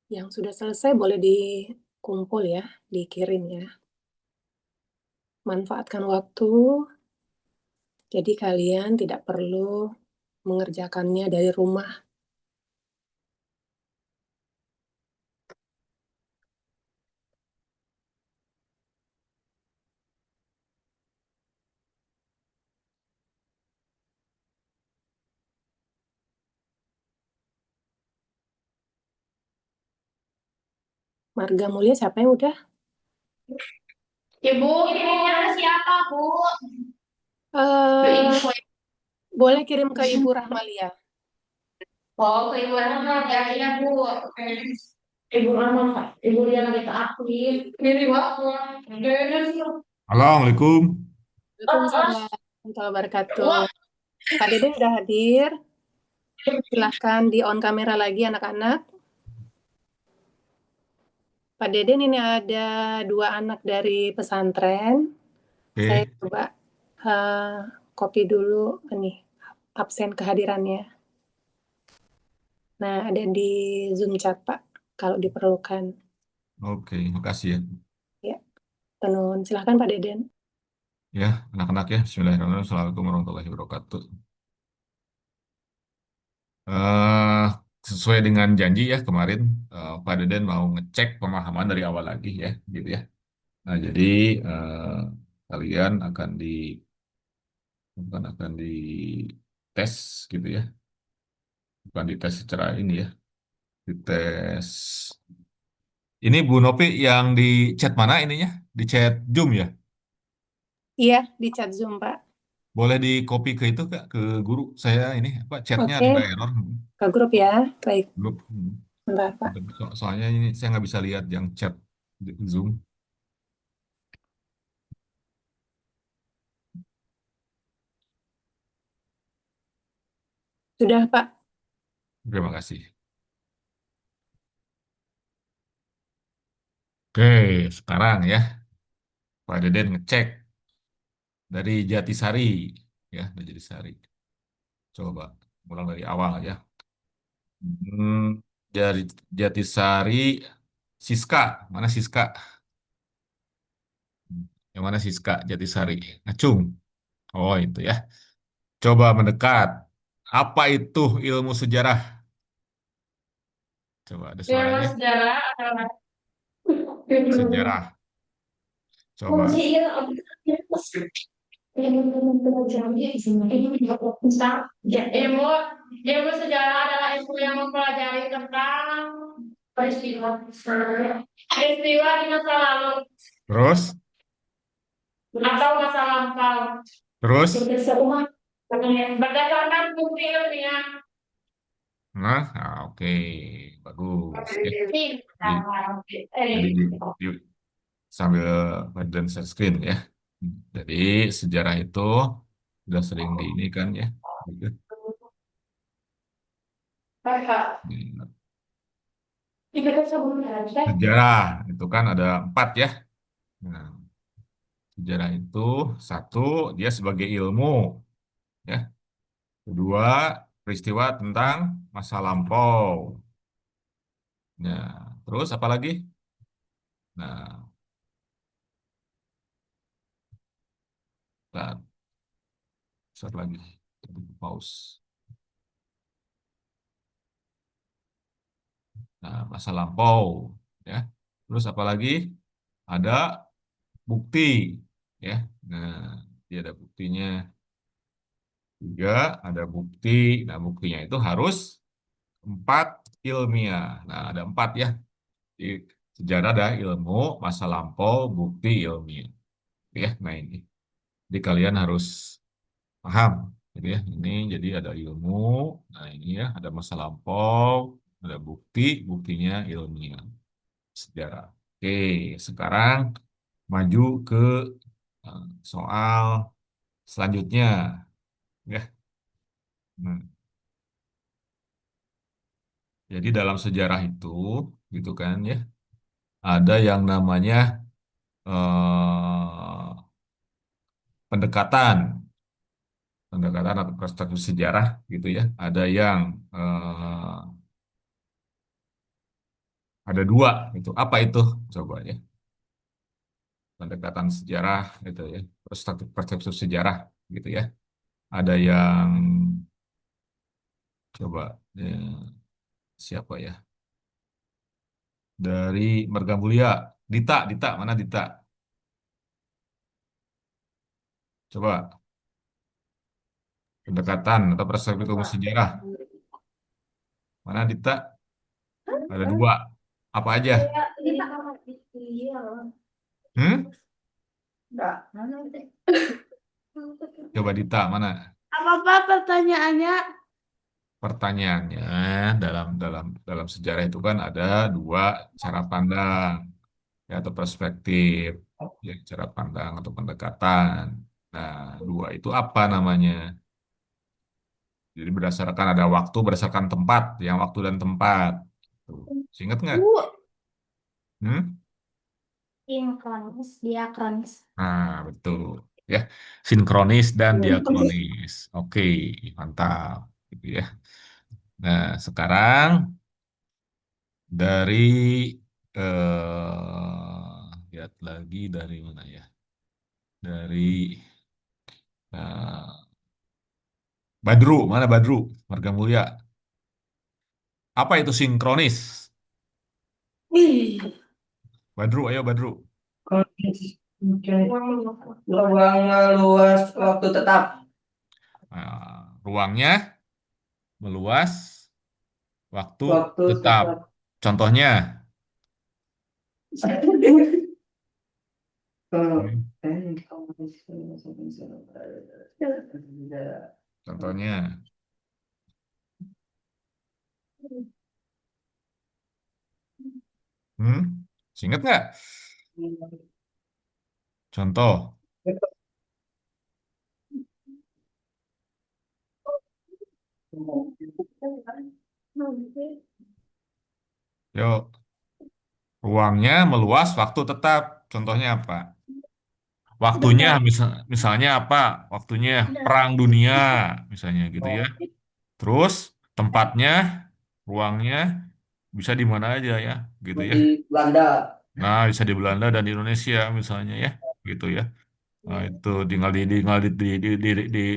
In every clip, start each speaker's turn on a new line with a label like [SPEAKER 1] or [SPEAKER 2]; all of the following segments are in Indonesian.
[SPEAKER 1] Yang sudah selesai boleh dikumpul ya, dikirim ya. Manfaatkan waktu, jadi kalian tidak perlu mengerjakannya dari rumah. Marga Mulia siapa yang udah?
[SPEAKER 2] Ibu, ibunya siapa, Bu?
[SPEAKER 1] Eh,
[SPEAKER 2] Ibu.
[SPEAKER 1] boleh kirim ke Ibu Rahmalia.
[SPEAKER 2] Oh, ke Ibu Rahma, ya, iya, Bu. Ibu Rahma, Pak. Ibu dia lagi ke aktif. Ini waktu.
[SPEAKER 1] Assalamualaikum
[SPEAKER 2] Waalaikumsalam
[SPEAKER 1] warahmatullahi wabarakatuh. Pak Dede udah hadir. Silahkan di on kamera lagi anak-anak. Pak Deden ini ada dua anak dari pesantren. Saya
[SPEAKER 3] Oke,
[SPEAKER 1] coba eh, copy dulu ini absen kehadirannya. Nah, ada di Zoom chat, Pak, kalau diperlukan.
[SPEAKER 3] oke, makasih ya.
[SPEAKER 1] Ya, tenun. Silahkan Pak Deden.
[SPEAKER 3] Ya, anak-anak ya, Bismillahirrahmanirrahim. Assalamualaikum warahmatullahi wabarakatuh. eh Sesuai dengan janji ya kemarin, Pak Deden mau ngecek pemahaman dari awal lagi ya, gitu ya. Nah, jadi eh, kalian akan di tes gitu ya, bukan dites secara ini ya, dites. Ini Bu Nopi yang di chat mana ininya? Di chat Zoom ya?
[SPEAKER 1] Iya, di chat Zoom, Pak.
[SPEAKER 3] Boleh di copy ke itu Kak, ke guru saya ini apa chatnya
[SPEAKER 1] Oke,
[SPEAKER 3] agak error.
[SPEAKER 1] ke grup ya. Baik,
[SPEAKER 3] Grup.
[SPEAKER 1] bentar, Pak.
[SPEAKER 3] Soalnya ini saya nggak bisa lihat yang chat di Zoom.
[SPEAKER 1] Sudah, Pak.
[SPEAKER 3] Terima kasih. Oke, sekarang ya Pak Deden ngecek dari Jatisari ya, dari Jatisari. Coba ulang dari awal ya. Dari Jatisari, Siska, mana Siska? Yang mana Siska Jatisari? Acung. Oh itu ya. Coba mendekat. Apa itu ilmu sejarah? Coba ada
[SPEAKER 2] Ilmu
[SPEAKER 3] suaranya.
[SPEAKER 2] sejarah adalah
[SPEAKER 3] Sejarah. Coba.
[SPEAKER 2] fungsi ilmu ilmu ilmu sejarah adalah ilmu yang mempelajari tentang peristiwa peristiwa di masa lalu
[SPEAKER 3] Terus,
[SPEAKER 2] atau masa lampau
[SPEAKER 3] terus.
[SPEAKER 2] berdasarkan bukti ilmiah.
[SPEAKER 3] Oke, bagus. Ya. Jadi, jadi
[SPEAKER 2] Eh,
[SPEAKER 3] di- sambil dan share screen ya. Jadi sejarah itu sudah sering di ini kan ya. Gitu. Sejarah itu kan ada empat ya. Nah, sejarah itu satu dia sebagai ilmu ya. Kedua peristiwa tentang masa lampau. Nah, terus apa lagi? Nah, bentar, satu lagi. Tadi pause. Nah, masa lampau ya. Terus apa lagi? Ada bukti ya. Nah, dia ada buktinya. Tiga, ada bukti. Nah, buktinya itu harus empat ilmiah. Nah, ada empat ya. Di sejarah ada ilmu, masa lampau, bukti, ilmiah. Ya, nah ini. Jadi kalian harus paham, gitu ya. Ini jadi ada ilmu, nah ini ya, ada masa lampau, ada bukti, buktinya ilmiah, sejarah. Oke, sekarang maju ke soal selanjutnya, ya. Hmm. Jadi dalam sejarah itu, gitu kan ya, ada yang namanya pendekatan, pendekatan atau perspektif sejarah, gitu ya. Ada yang Ada dua itu. Apa itu? Coba ya. Pendekatan sejarah gitu ya. Perspektif persepsi sejarah gitu ya. Ada yang coba siapa ya? Dari Margamulia. Dita, Dita, mana Dita? Coba pendekatan atau perspektif ilmu sejarah. Mana Dita? Ada dua. Apa aja? Hmm? Coba Dita, mana?
[SPEAKER 2] Apa-apa pertanyaannya?
[SPEAKER 3] Pertanyaannya dalam dalam dalam sejarah itu kan ada dua cara pandang ya atau perspektif ya cara pandang atau pendekatan. Nah, dua itu apa namanya? Jadi berdasarkan ada waktu, berdasarkan tempat, yang waktu dan tempat. Tuh. Ingat nggak? Hmm?
[SPEAKER 2] Sinkronis, diakronis.
[SPEAKER 3] Nah, betul. Ya, sinkronis dan diakronis. Oke, mantap. Gitu ya. Nah, sekarang dari lihat lagi dari mana ya? Dari eh, Badru, mana Badru? Marga Mulia. Apa itu sinkronis? Badru, ayo Badru.
[SPEAKER 4] Ruangnya luas, waktu tetap.
[SPEAKER 3] Ruangnya meluas, waktu
[SPEAKER 4] Waktu
[SPEAKER 3] tetap.
[SPEAKER 4] tetap.
[SPEAKER 3] Contohnya,
[SPEAKER 4] Hmm.
[SPEAKER 3] hmm, contohnya, hmm, ingat nggak? Contoh, yuk, ruangnya meluas, waktu tetap. Contohnya apa? Waktunya misalnya apa? Waktunya Perang Dunia, misalnya gitu ya. Terus tempatnya, ruangnya bisa di mana aja ya, gitu ya.
[SPEAKER 4] Di Belanda.
[SPEAKER 3] Nah, bisa di Belanda dan di Indonesia misalnya ya, gitu ya. Nah, itu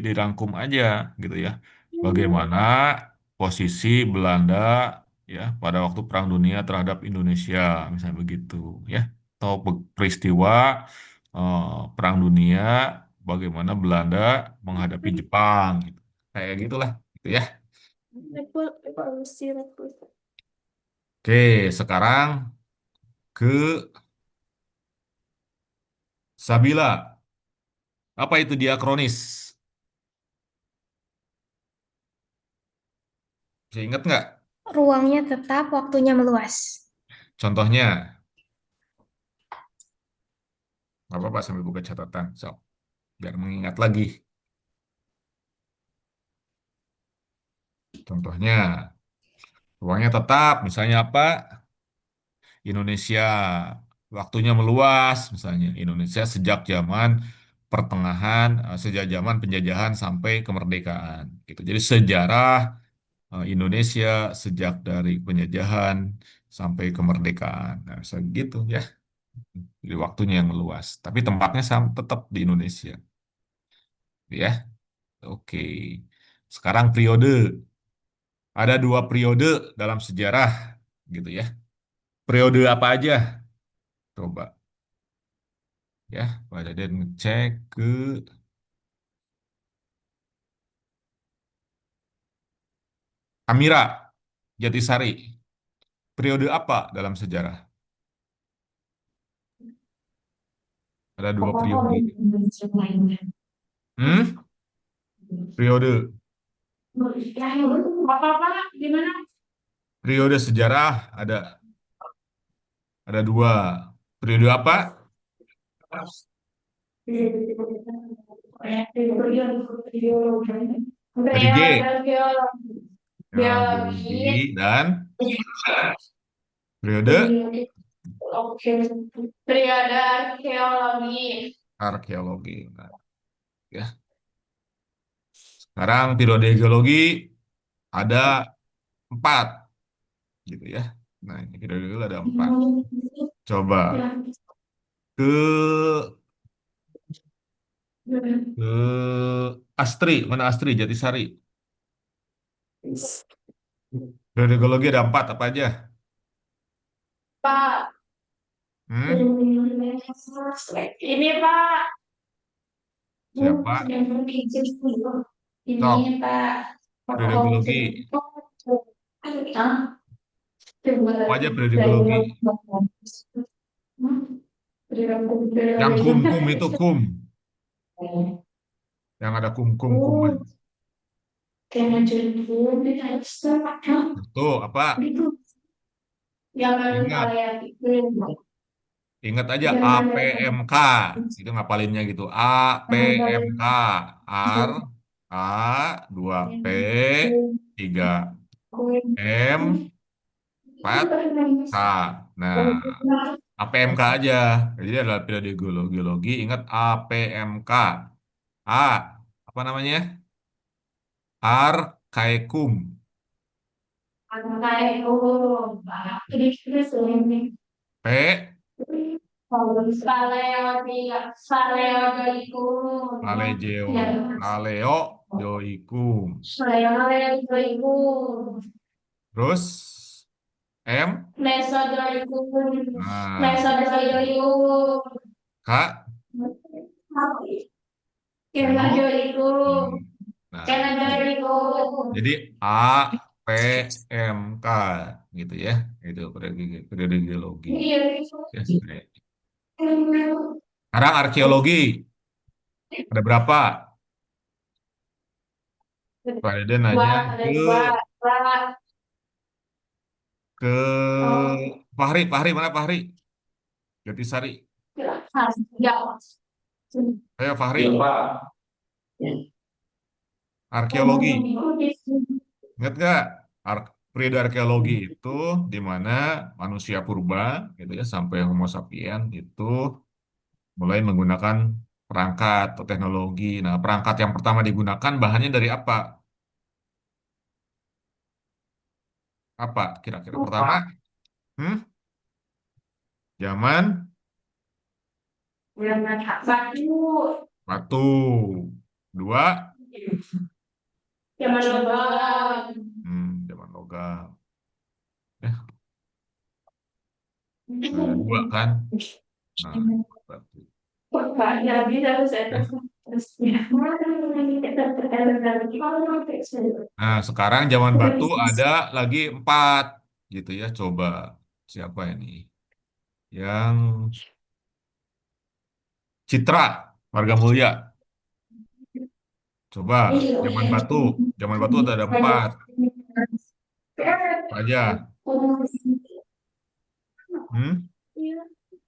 [SPEAKER 3] dirangkum aja gitu ya. Bagaimana posisi Belanda ya pada waktu Perang Dunia terhadap Indonesia, misalnya begitu ya. Atau peristiwa eh, Perang Dunia, bagaimana Belanda menghadapi Jepang, gitu. Kayak gitulah, gitu ya.
[SPEAKER 2] Revolusi, revolusi.
[SPEAKER 3] Oke, sekarang ke Sabila. Apa itu diakronis? Bisa ingat nggak?
[SPEAKER 2] Ruangnya tetap, waktunya meluas.
[SPEAKER 3] Contohnya, nggak apa-apa sambil buka catatan, so, biar mengingat lagi. Contohnya, ruangnya tetap, misalnya apa? Indonesia, waktunya meluas, misalnya Indonesia sejak zaman pertengahan, sejak zaman penjajahan sampai kemerdekaan. Gitu. Jadi sejarah Indonesia sejak dari penjajahan sampai kemerdekaan. Nah, segitu ya. Jadi waktunya yang meluas, tapi tempatnya tetap di Indonesia. Ya, oke. Sekarang periode. Ada dua periode dalam sejarah, gitu ya. Periode apa aja? Coba ya, Pak Daden ngecek ke Amira Jatisari. Periode apa dalam sejarah? Ada dua periode. Hmm? Periode.
[SPEAKER 2] Apa-apa, gimana?
[SPEAKER 3] Periode sejarah ada dua. Periode apa? Tadi G. Ya,
[SPEAKER 2] Biologi,
[SPEAKER 3] biologi dan periode
[SPEAKER 2] periode arkeologi.
[SPEAKER 3] arkeologi. Nah, ya. Sekarang periode geologi ada empat, gitu ya. Nah, ini periode ada 4. Coba ke ke Astri, mana Astri? Jatisari. Periode geologi ada 4 apa aja?
[SPEAKER 2] Pak,
[SPEAKER 3] Hmm?
[SPEAKER 2] ini Pak.
[SPEAKER 3] Siapa?
[SPEAKER 2] Ini
[SPEAKER 3] Sok,
[SPEAKER 2] Pak.
[SPEAKER 3] periode geologi.
[SPEAKER 2] Hah?
[SPEAKER 3] Apa aja periode geologi? Yang kum-kum itu kum. Yang ada kum-kum-kuman. Itu apa?
[SPEAKER 2] Jangan
[SPEAKER 3] Ingat.
[SPEAKER 2] saya pikir.
[SPEAKER 3] Ingat aja
[SPEAKER 2] Jangan
[SPEAKER 3] APMK. Itu ngapalinnya gitu. APMK. R, A, 2P, 3M, 4K. Nah, APMK aja. Jadi adalah periode geologi. Ingat APMK. A, apa namanya? Arkaikum. P, Paleo. Paleo, Joikum. Terus M, nah, K, Neo. Nah, jadi A, P, M, K gitu ya. Itu periode geologi. Ya. Sekarang arkeologi. Ada berapa? Pak Deden nanya ke Fahri. Fahri mana Fahri? Jatisari. Ayo Fahri. Arkeologi. Ingat nggak? Periode arkeologi itu di mana manusia purba gitu ya sampai Homo sapiens itu mulai menggunakan perangkat atau teknologi. Nah, perangkat yang pertama digunakan bahannya dari apa? Apa kira-kira? Pertama, hmm? Zaman batu. Dua, zaman logam. Eh, ada dua kan? Nah, batu. Eh, Nah, sekarang zaman batu ada lagi 4 gitu ya. Coba siapa ini? Yang Citra, Marga Mulia. Coba zaman batu. Zaman batu ada 4. Apa aja? Hmm?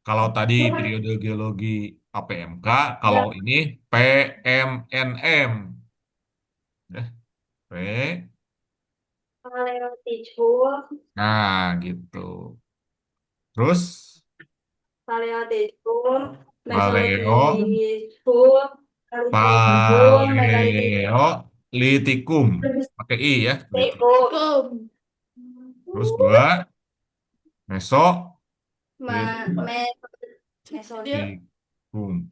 [SPEAKER 3] Kalau tadi periode geologi APMK, kalau ini PMNM. Ya, P. Nah, gitu. Terus Paleo, Paleolitikum. Pakai I ya, Terus 2, Mesolitikum.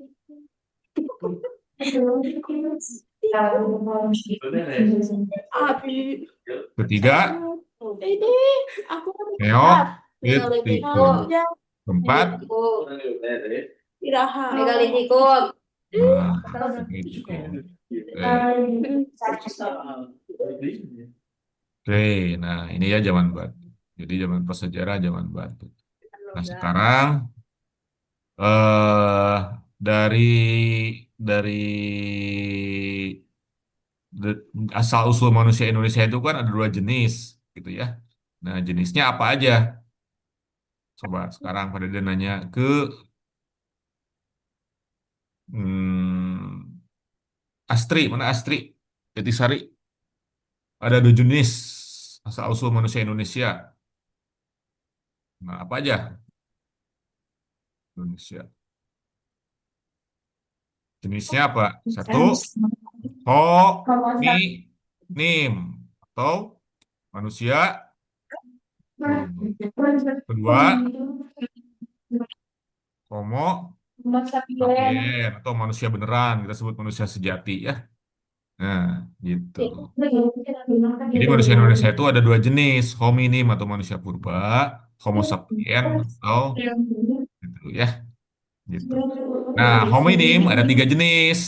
[SPEAKER 3] Ketiga, Neolitikum. Keempat, nah, Megalitikum. Oke, nah ini ya zaman batu. Jadi zaman prasejarah zaman batu. Nah sekarang eh dari dari asal usul manusia Indonesia itu kan ada 2 jenis gitu ya. Nah jenisnya apa aja? Coba sekarang pada dia nanya ke hmm, Astri, mana Astri? Jatisari. Ada 2 jenis asal usul manusia Indonesia. Nah apa aja Indonesia? Jenisnya apa? Satu, hominim atau manusia Hmm. Kedua, Homo sapien atau manusia beneran, kita sebut manusia sejati ya. Nah, gitu. Jadi manusia Indonesia itu ada dua jenis, hominin atau manusia purba, Homo sapien atau gitu ya, gitu. Nah, hominin ada tiga jenis,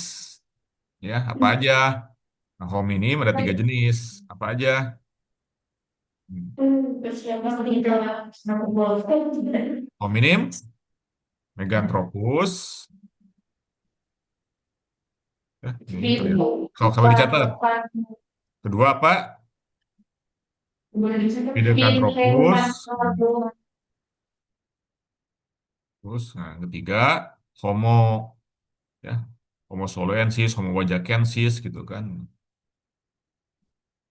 [SPEAKER 3] ya apa aja? Nah, hominin ada tiga jenis, apa aja? Hmm. Hominin, Meganthropus, ya, ini apa ya? Kalau dicatat, kedua apa? Pithecanthropus, terus, nah, yang ketiga Homo, ya, Homo soloensis, Homo wajakensis gitu kan.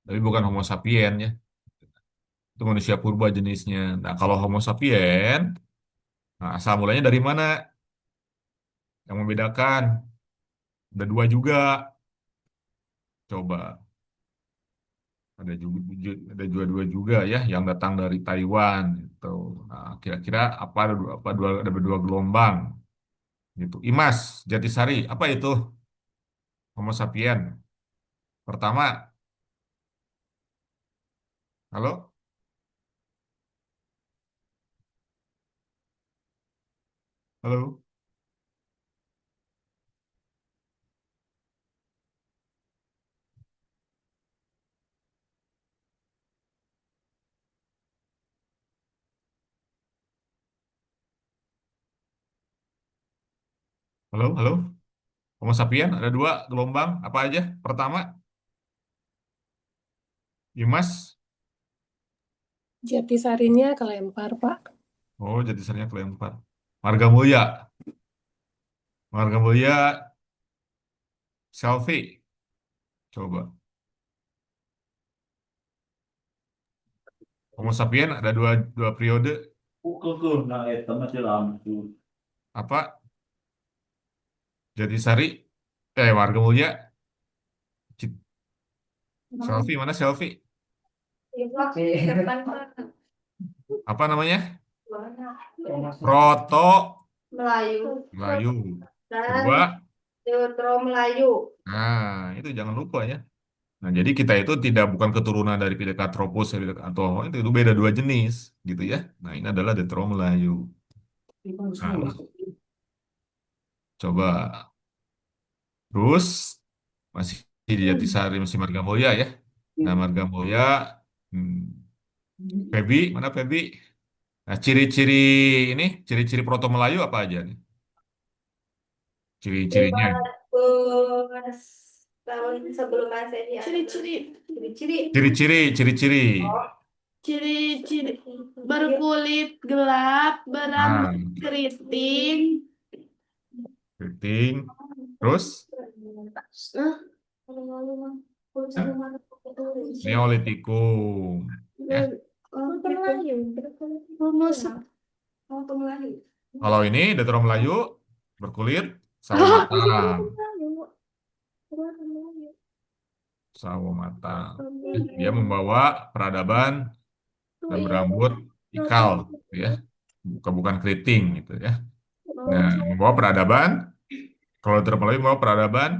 [SPEAKER 3] Tapi bukan Homo sapien ya. Itu manusia purba jenisnya. Nah, kalau Homo sapien, nah, asal mulanya dari mana? Yang membedakan ada dua juga. Coba ada juga ada dua-dua juga ya yang datang dari Taiwan gitu. Nah, kira-kira ada dua gelombang gitu. Imas, Jatisari, apa itu Homo sapien? Pertama, halo, halo, halo, halo. Homo sapien ada dua gelombang, apa aja? Pertama, Imas.
[SPEAKER 1] Jatisarinya kelempar, Pak.
[SPEAKER 3] Oh, Jatisarinya kelempar. Marga Mulia. Marga Mulia, selfie. Coba. Homo sapien ada dua periode.
[SPEAKER 4] Nah, eta mah teh lampu.
[SPEAKER 3] Apa? Jatisari. Marga Mulia. Selfie, mana selfie? Apa namanya? Proto
[SPEAKER 2] Melayu
[SPEAKER 3] Melayu.
[SPEAKER 2] dan
[SPEAKER 3] Kedua.
[SPEAKER 2] Neutro Melayu.
[SPEAKER 3] Nah, itu jangan lupa ya. Nah, jadi kita itu bukan keturunan dari Pithecanthropus atau itu beda dua jenis, gitu ya. Nah, ini adalah Detro Melayu. Nah, coba terus masih di Jatisari masih Marga Mulia ya. Nah, Marga Mulia, hmm, Febi, mana Febi? Nah, ciri-ciri Proto Melayu apa aja nih? Ciri-cirinya.
[SPEAKER 2] 500 tahun sebelum Masehi. Ciri-ciri. Ciri-ciri.
[SPEAKER 3] Ciri-ciri.
[SPEAKER 2] Ciri-ciri berkulit gelap,
[SPEAKER 3] Nah,
[SPEAKER 2] berambut keriting.
[SPEAKER 3] keriting. Terus ya, Neolitikum. Ya. Kalau ini Detro Melayu berkulit sawo matang. Sawo matang. Ya, dia membawa peradaban dan berambut ikal, gitu ya. Bukan keriting gitu ya. Nah, membawa peradaban. Kalau Detro Melayu membawa peradaban,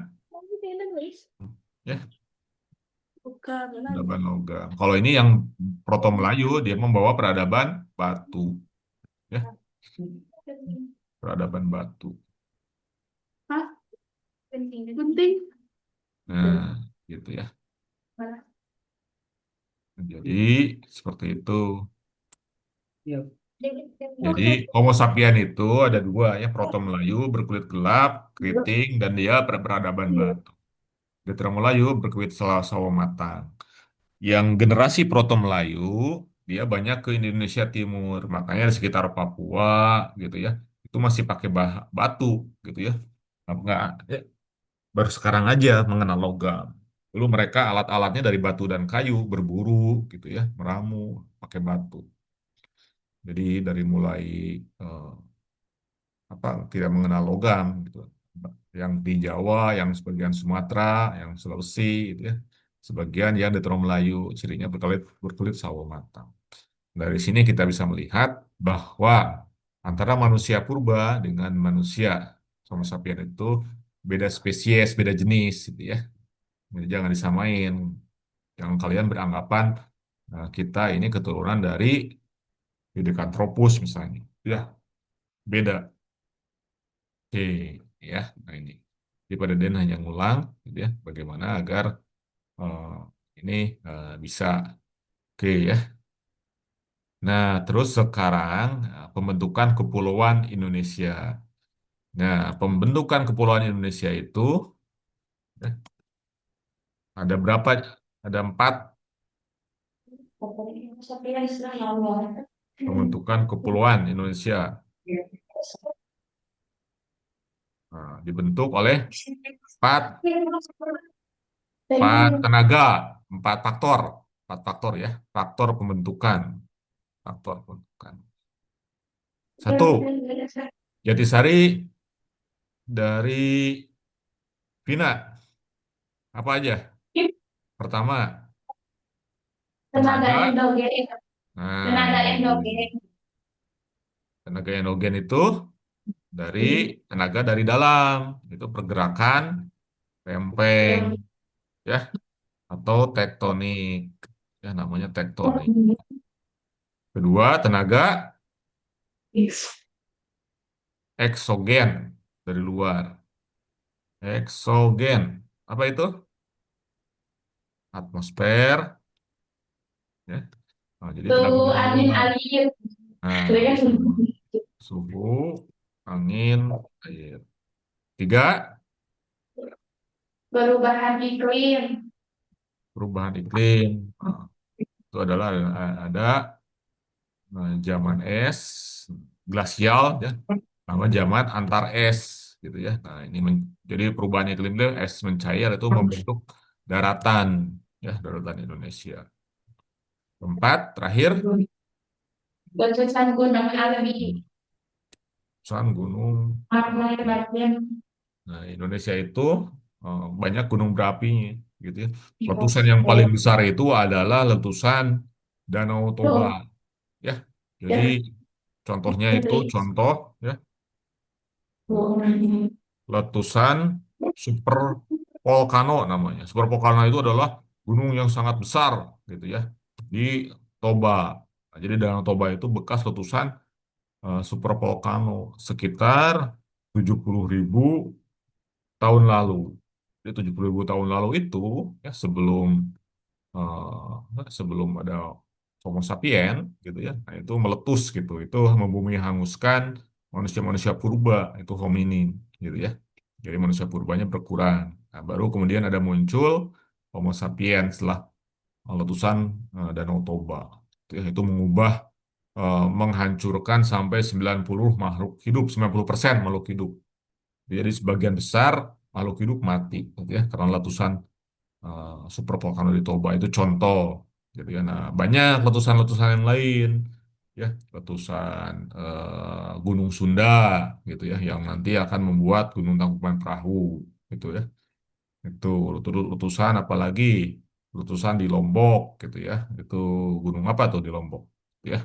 [SPEAKER 3] ya, peradaban logam. Kalau ini yang Proto Melayu dia membawa peradaban batu, ya, peradaban batu.
[SPEAKER 2] Penting.
[SPEAKER 3] Nah, gitu ya. Jadi seperti itu.
[SPEAKER 4] Iya.
[SPEAKER 3] Jadi Homo sapien itu ada dua ya, Proto Melayu berkulit gelap, keriting, dan dia berperadaban batu. Detro Melayu berkulit sawo matang. Yang generasi Proto Melayu dia banyak ke Indonesia Timur, makanya di sekitar Papua gitu ya, itu masih pakai batu gitu ya. Nggak, ya, baru sekarang aja mengenal logam. Dulu mereka alat-alatnya dari batu dan kayu, berburu gitu ya, meramu pakai batu. Jadi dari mulai eh, apa tidak mengenal logam gitu. Yang di Jawa, yang sebagian Sumatera, yang Sulawesi gitu ya. Sebagian yang di Melayu, cirinya berkulit berkulit sawo matang. Dari sini kita bisa melihat bahwa antara manusia purba dengan manusia Homo sapiens itu beda spesies, beda jenis, gitu ya. Jadi jangan disamain. Jangan kalian beranggapan kita ini keturunan dari Pithecanthropus misalnya. Ya, beda. Oke, ya. Nah ini. Jadi pada Den hanya ngulang, gitu ya, bagaimana agar eh, ini bisa. Oke ya. Nah, terus sekarang pembentukan kepulauan Indonesia. Nah, pembentukan kepulauan Indonesia itu ya, ada berapa? Ada 4
[SPEAKER 2] Pokoknya Sapiens Islam ya Allah.
[SPEAKER 3] pembentukan kepulauan Indonesia. Nah, dibentuk oleh 4 empat tenaga, 4 faktor, 4 faktor ya, faktor pembentukan. Satu, Jatisari dari Vina, apa aja? Pertama,
[SPEAKER 2] Tenaga
[SPEAKER 3] tenaga.
[SPEAKER 2] endogen. Tenaga
[SPEAKER 3] Nah,
[SPEAKER 2] endogen.
[SPEAKER 3] tenaga endogen itu dari tenaga dari dalam, itu pergerakan lempeng, ya, atau tektonik, ya namanya tektonik. Kedua, tenaga eksogen dari luar. Eksogen, apa itu? Atmosfer, ya. Nah, jadi tenaga
[SPEAKER 2] Tuh
[SPEAKER 3] dari
[SPEAKER 2] angin
[SPEAKER 3] luar.
[SPEAKER 2] air.
[SPEAKER 3] Nah,
[SPEAKER 2] Saya
[SPEAKER 3] suhu, angin, air. Tiga,
[SPEAKER 2] perubahan iklim.
[SPEAKER 3] perubahan iklim. Nah, itu adalah ada zaman es, glasial, ya, sama zaman antar es, gitu ya. Nah, ini jadi perubahan iklim itu es mencair itu membentuk daratan, ya, daratan Indonesia. Keempat, terakhir,
[SPEAKER 2] Letusan gunung api.
[SPEAKER 3] letusan gunung.
[SPEAKER 2] Magma eruption.
[SPEAKER 3] Nah, Indonesia itu banyak gunung berapi, gitu ya. Letusan yang paling besar itu adalah letusan Danau Toba,
[SPEAKER 2] Tuh.
[SPEAKER 3] ya. Jadi contohnya itu contoh, ya, letusan super volcano namanya. Super volcano itu adalah gunung yang sangat besar, gitu ya, di Toba. Nah, jadi Danau Toba itu bekas letusan super volcano sekitar 70.000 tahun lalu. Jadi 70.000 tahun lalu itu, ya, sebelum ada Homo sapien, gitu ya. Nah, itu meletus gitu. Itu membumi hanguskan manusia-manusia purba, itu hominin, gitu ya. Jadi manusia purbanya berkurang. Nah, baru kemudian ada muncul Homo sapien setelah letusan Danau Toba. Itu mengubah, menghancurkan sampai 90 makhluk hidup, 90% makhluk hidup. Jadi sebagian besar makhluk hidup mati, gitu ya, karena letusan super volcano di Toba itu contoh, gitu ya. Nah, banyak letusan-letusan yang lain, ya, letusan Gunung Sunda, gitu ya, yang nanti akan membuat Gunung Tangkuban Perahu, gitu ya. Itu letusan apalagi letusan di Lombok, gitu ya. Itu gunung apa tuh di Lombok, ya.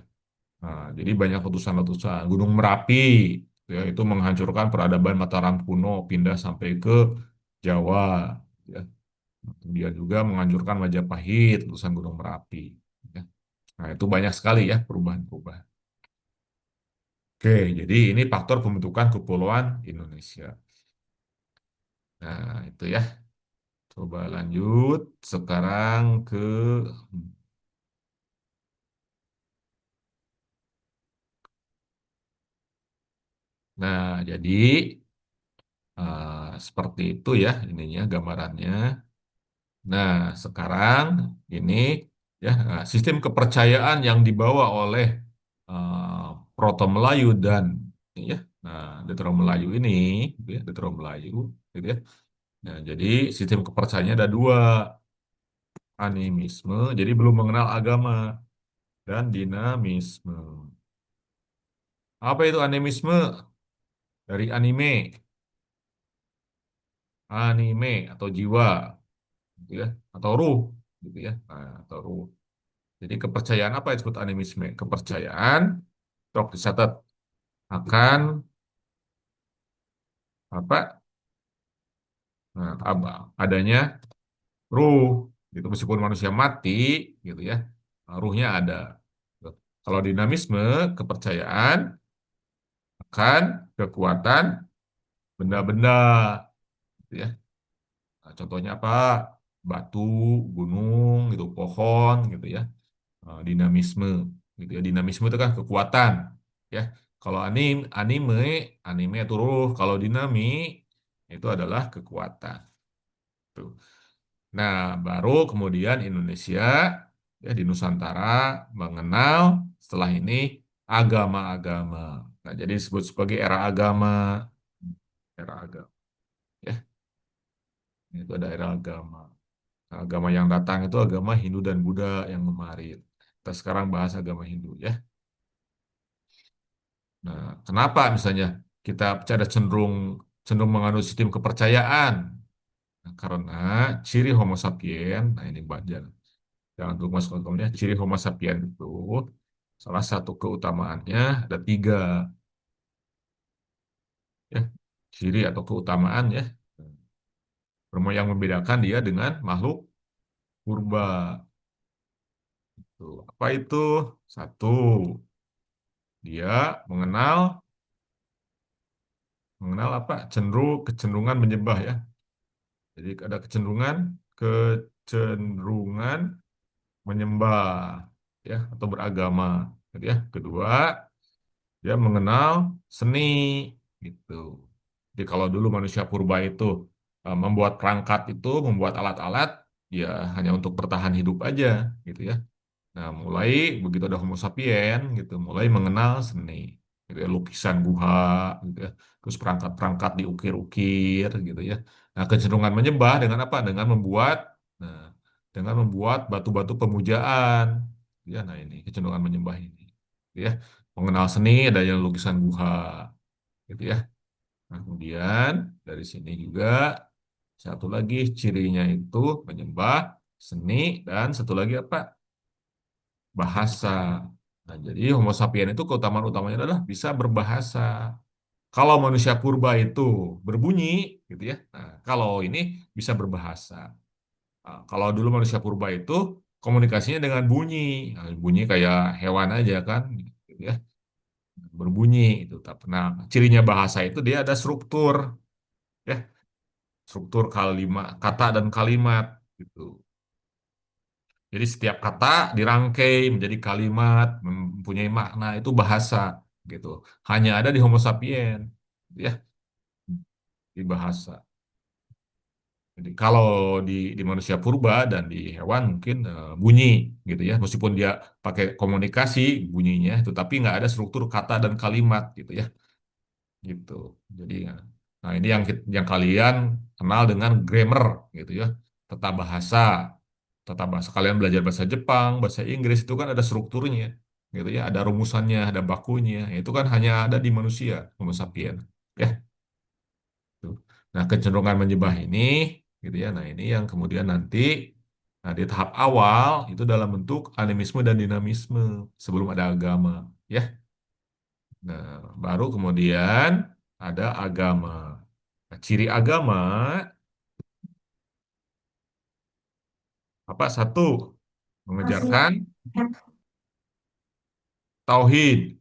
[SPEAKER 3] Nah, jadi banyak letusan-letusan. Gunung Merapi, ya, itu menghancurkan peradaban Mataram kuno, pindah sampai ke Jawa, ya. Dia juga menghancurkan Majapahit, letusan Gunung Merapi, ya. Nah, itu banyak sekali ya perubahan-perubahan. Oke, jadi ini faktor pembentukan kepulauan Indonesia. Nah, itu ya. Coba lanjut sekarang ke. Nah, jadi seperti itu ya ininya gambarannya. Nah, sekarang ini, ya, sistem kepercayaan yang dibawa oleh Proto Melayu dan, ya, nah, Deutero Melayu ini, gitu ya, Deutero Melayu, gitu ya. Nah, jadi sistem kepercayaannya ada dua, animisme, jadi belum mengenal agama, dan dinamisme. Apa itu animisme? Dari anime atau jiwa, gitu ya, atau ruh, gitu ya, nah, atau ruh. Jadi kepercayaan apa yang disebut animisme? Kepercayaan, tok dicatat, akan apa? Nah, adanya ruh, gitu. Meskipun manusia mati, gitu ya, ruhnya ada. Kalau dinamisme, kepercayaan akan kekuatan benda-benda, gitu ya. Nah, contohnya apa? Batu, gunung, gitu, pohon, gitu ya. Dinamisme, gitu ya. Dinamisme itu kan kekuatan, ya. Kalau anime, anime itu ruh. Kalau dinami itu adalah kekuatan. Tuh. Nah, baru kemudian Indonesia ya di Nusantara mengenal setelah ini agama-agama. Nah, jadi disebut sebagai era agama, era agama. Ya, itu ada era agama. Nah, agama yang datang itu agama Hindu dan Buddha yang kemarin. Kita sekarang bahas agama Hindu ya. Nah, kenapa misalnya kita ada cenderung cenderung menganut sistem kepercayaan? Nah, karena ciri Homo sapien, nah ini baca. Jangan tunggu masuk ke komennya. Ciri Homo sapien itu salah satu keutamaannya ada tiga, ya. Ciri atau keutamaan ya. Yang membedakan dia dengan makhluk purba. Tuh, apa itu? Satu, dia mengenal mengenal apa? Kecenderungan menyembah ya. Jadi ada kecenderungan menyembah ya atau beragama. Jadi ya, kedua, dia mengenal seni gitu. Jadi kalau dulu manusia purba itu membuat perangkat itu, membuat alat-alat ya hanya untuk bertahan hidup aja gitu ya. Nah, mulai begitu ada Homo sapien gitu, mulai mengenal seni, gitu ya, lukisan guha, gitu ya, terus perangkat-perangkat diukir-ukir, gitu ya. Nah, kecenderungan menyembah dengan apa? Nah, dengan membuat batu-batu pemujaan, ya. Nah, ini kecenderungan menyembah ini, gitu ya. Mengenal seni, ada yang lukisan guha, gitu ya. Nah, kemudian dari sini juga satu lagi cirinya itu menyembah seni dan satu lagi apa? Bahasa. Nah, jadi Homo sapien itu keutamaan utamanya adalah bisa berbahasa. Kalau manusia purba itu berbunyi, gitu ya. Nah, kalau ini bisa berbahasa. Nah, kalau dulu manusia purba itu komunikasinya dengan bunyi. Nah, bunyi kayak hewan aja kan, gitu ya. Berbunyi itu. Nah, cirinya bahasa itu dia ada struktur, ya. Struktur kalimat, kata dan kalimat, gitu. Jadi setiap kata dirangkai menjadi kalimat, mempunyai makna, itu bahasa gitu. Hanya ada di Homo sapien, gitu ya, di bahasa. Jadi kalau di manusia purba dan di hewan mungkin bunyi gitu ya, meskipun dia pakai komunikasi bunyinya itu, tapi nggak ada struktur kata dan kalimat gitu ya, gitu. Jadi, nah ini yang kalian kenal dengan grammar gitu ya, tata bahasa. Tata bahasa kalian belajar bahasa Jepang, bahasa Inggris itu kan ada strukturnya, gitu ya, ada rumusannya, ada bakunya. Itu kan hanya ada di manusia, Homo sapien, ya. Tuh. Nah, kecenderungan menyembah ini, gitu ya. Nah, ini yang kemudian nanti, nah di tahap awal itu dalam bentuk animisme dan dinamisme sebelum ada agama, ya. Nah, baru kemudian ada agama. Nah, ciri agama apa? Satu, mengejarkan tauhid,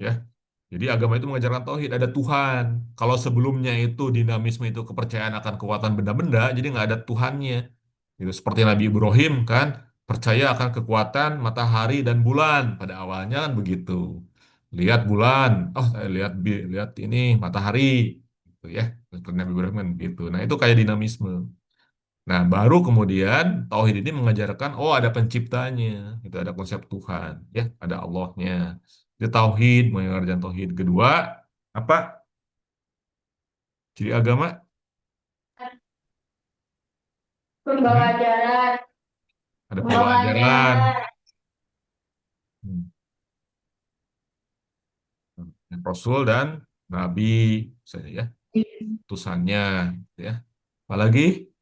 [SPEAKER 3] ya. Jadi agama itu mengajarkan tauhid, ada Tuhan. Kalau sebelumnya itu dinamisme itu kepercayaan akan kekuatan benda-benda, jadi nggak ada Tuhannya. Gitu. Seperti Nabi Ibrahim kan, percaya akan kekuatan matahari dan bulan. Pada awalnya kan begitu. Lihat bulan, oh lihat ini matahari, gitu ya. Seperti Nabi Ibrahim kan gitu. Nah itu kayak dinamisme. Nah baru kemudian tauhid ini mengajarkan, oh ada penciptanya, itu ada konsep Tuhan, ya ada Allahnya. Itu tauhid, mengajarkan tauhid. Kedua, apa? Ciri agama?
[SPEAKER 2] Membawa
[SPEAKER 3] Hmm,
[SPEAKER 2] ajaran,
[SPEAKER 3] ada
[SPEAKER 2] membawa
[SPEAKER 3] pembawa ajaran.
[SPEAKER 2] ajaran.
[SPEAKER 3] Hmm. Rasul dan Nabi, misalnya ya, utusannya, gitu ya. Apalagi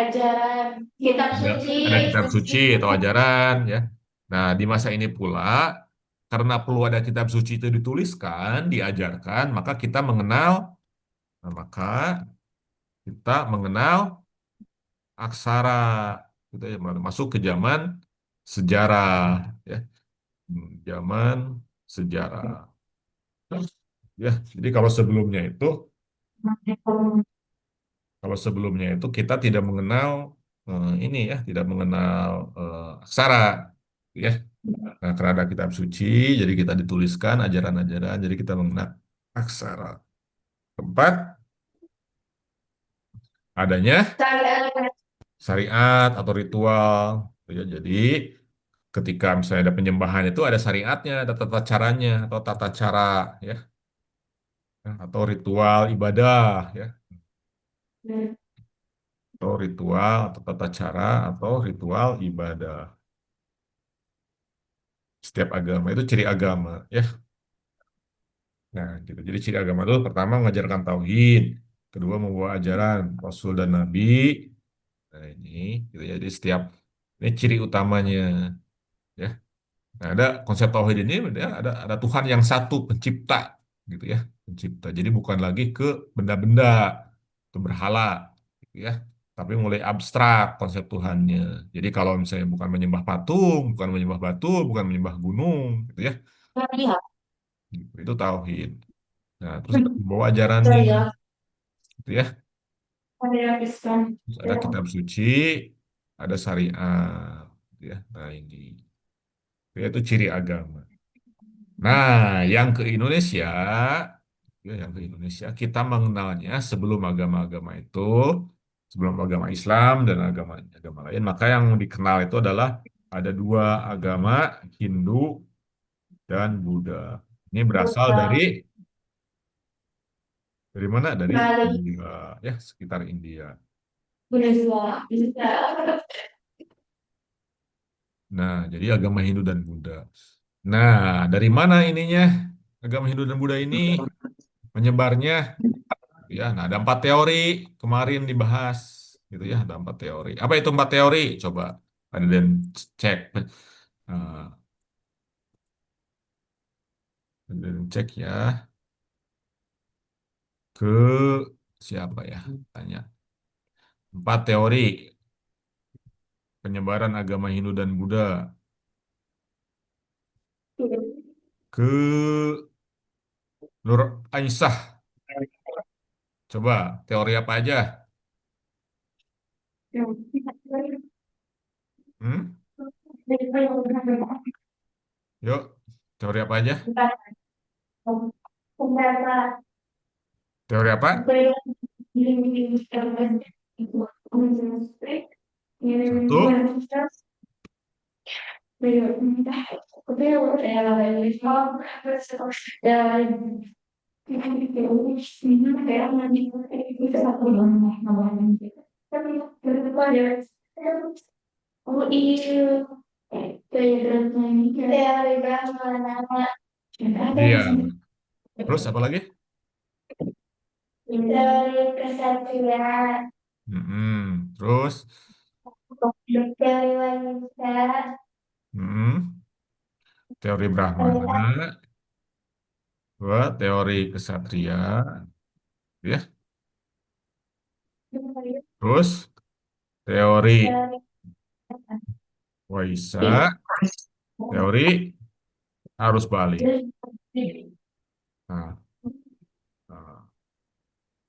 [SPEAKER 2] ajaran kitab
[SPEAKER 3] ada
[SPEAKER 2] suci.
[SPEAKER 3] ada kitab suci atau ajaran ya. Nah, di masa ini pula karena perlu ada kitab suci itu dituliskan, diajarkan, maka kita mengenal aksara gitu ya, masuk ke zaman sejarah ya. Zaman sejarah ya. Jadi kalau sebelumnya itu kita tidak mengenal ini ya, tidak mengenal aksara ya. Nah, karena ada kitab suci, jadi kita dituliskan ajaran-ajaran, jadi kita mengenal aksara. Keempat, adanya
[SPEAKER 2] Saya
[SPEAKER 3] syariat atau ritual. Ya, jadi ketika misalnya ada penyembahan itu ada syariatnya, ada tata caranya atau tata cara ya, atau ritual ibadah ya, atau ritual atau tata cara atau ritual ibadah. Setiap agama itu ciri agama ya. Nah, gitu. Jadi ciri agama itu pertama mengajarkan tauhid, kedua membawa ajaran Rasul dan Nabi. Nah, ini gitu ya. Jadi ini ciri utamanya ya. Nah, ada konsep tauhid ini ya, ada Tuhan yang satu pencipta gitu ya, pencipta. Jadi bukan lagi ke benda-benda atau berhala gitu ya. Tapi mulai abstrak konsep Tuhannya. Jadi kalau misalnya bukan menyembah patung, bukan menyembah batu, bukan menyembah gunung gitu ya.
[SPEAKER 2] lihat
[SPEAKER 3] Gitu. Itu tauhid. Nah, terus ada membawa ajarannya
[SPEAKER 2] saya
[SPEAKER 3] gitu ya.
[SPEAKER 2] saya habiskan
[SPEAKER 3] Terus ada kitab suci, ada syariat gitu ya. Nah, ini itu ciri agama. Nah, yang ke Indonesia, ya, yang ke Indonesia, kita mengenalnya sebelum agama Islam dan agama lain, maka yang dikenal itu adalah ada dua agama, Hindu dan Buddha. Ini berasal dari mana? Dari
[SPEAKER 2] Bali
[SPEAKER 3] India, ya, sekitar India.
[SPEAKER 2] Venezuela bisa
[SPEAKER 3] Nah, jadi agama Hindu dan Buddha. Nah, dari mana ininya? Agama Hindu dan Buddha ini menyebarnya? Ya, nah ada 4 teori kemarin dibahas, gitu ya, ada 4 teori. Apa itu 4 teori? Coba ada dan cek, Eh, dan cek ya ke siapa ya? Tanya. 4 teori penyebaran agama Hindu dan Buddha ke Nur Aisyah. Coba teori apa aja? Hmm? Yuk, teori apa aja? Teori apa? Satu.
[SPEAKER 2] Oh iya, teori Brahma nama ada
[SPEAKER 3] Iya. Terus apa lagi?
[SPEAKER 2] teori kesatuan,
[SPEAKER 3] Terus,
[SPEAKER 2] teori wanita,
[SPEAKER 3] mm, teori
[SPEAKER 2] teori
[SPEAKER 3] Brahmana, dua teori kesatria, ya. Terus teori Waisa, teori arus balik. Nah, nah.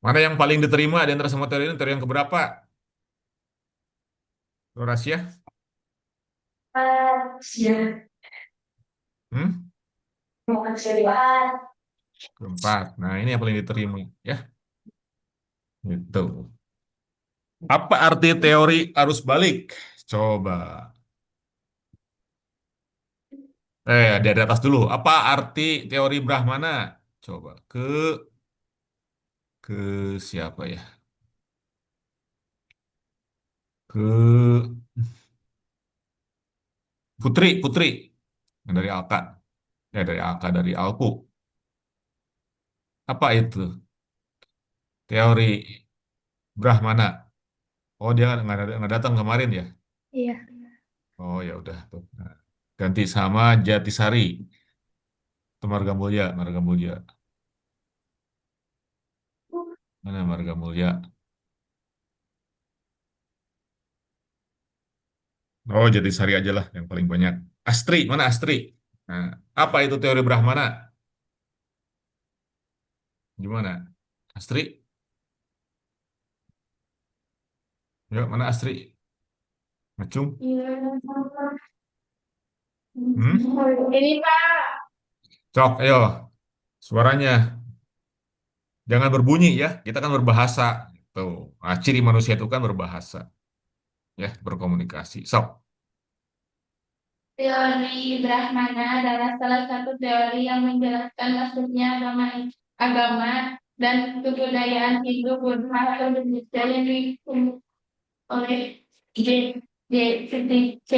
[SPEAKER 3] Mana yang paling diterima di antara semua teori ini? Teori yang keberapa? Rahasia?
[SPEAKER 2] siap,
[SPEAKER 3] Hmm?
[SPEAKER 2] mau keseruan,
[SPEAKER 3] Keempat. Nah, ini yang paling diterima, ya. Itu. Apa arti teori arus balik? Coba. Dari atas dulu. Apa arti teori Brahmana? Coba ke siapa ya? Ke Putri yang dari Alka. Dari Alka dari Alku. Apa itu? Teori Brahmana. Oh, dia nggak datang kemarin ya?
[SPEAKER 2] Iya.
[SPEAKER 3] Oh, ya udah tuh. Nah, ganti sama Jatisari. Itu Marga Mulia, Marga Mulia. Mana Marga Mulia? Oh, Jatisari aja lah yang paling banyak. Astri, mana Astri? Nah, apa itu teori Brahmana? Gimana? Astri? Ya, mana Astri? Ngacung?
[SPEAKER 2] Iya.
[SPEAKER 3] Hmm?
[SPEAKER 2] Ini Pak.
[SPEAKER 3] Cok, ayo. Suaranya. Jangan berbunyi ya. Kita kan berbahasa. Tuh. Nah, ciri manusia itu kan berbahasa. Ya, berkomunikasi. Sok.
[SPEAKER 2] Teori Brahmana adalah salah satu teori yang menjelaskan masuknya agama dan kebudayaan Hindu Buddha ke Indonesia yang dikembangkan oleh J. J. C.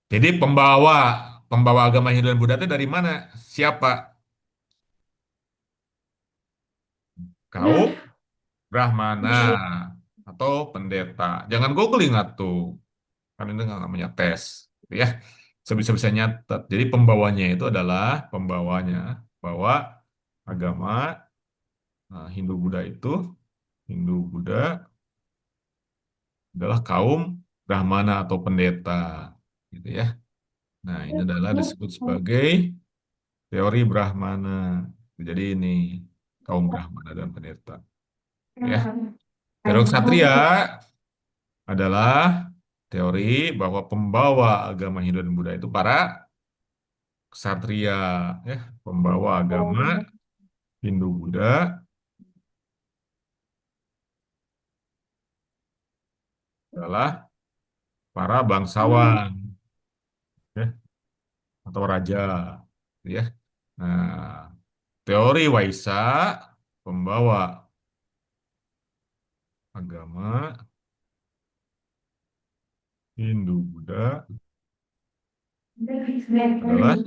[SPEAKER 3] Jadi pembawa agama Hindu dan Buddha itu dari mana? Siapa? Kau Brahmana atau pendeta. Jangan googling tuh. Kan itu nggak namanya tes. Gitu ya. Sebisa-bisa nyatet. Jadi pembawanya itu adalah pembawanya. Bawa agama Hindu Buddha itu. Hindu Buddha adalah kaum Brahmana atau pendeta. Gitu ya. Nah, ini adalah disebut sebagai teori Brahmana. Jadi ini kaum Brahmana dan pendeta. Ya. Teori Ksatria adalah teori bahwa pembawa agama Hindu dan Buddha itu para ksatria, ya, pembawa agama Hindu Buddha adalah para bangsawan, ya, atau raja, ya. Nah, teori Waisa pembawa agama Hindu Buddha adalah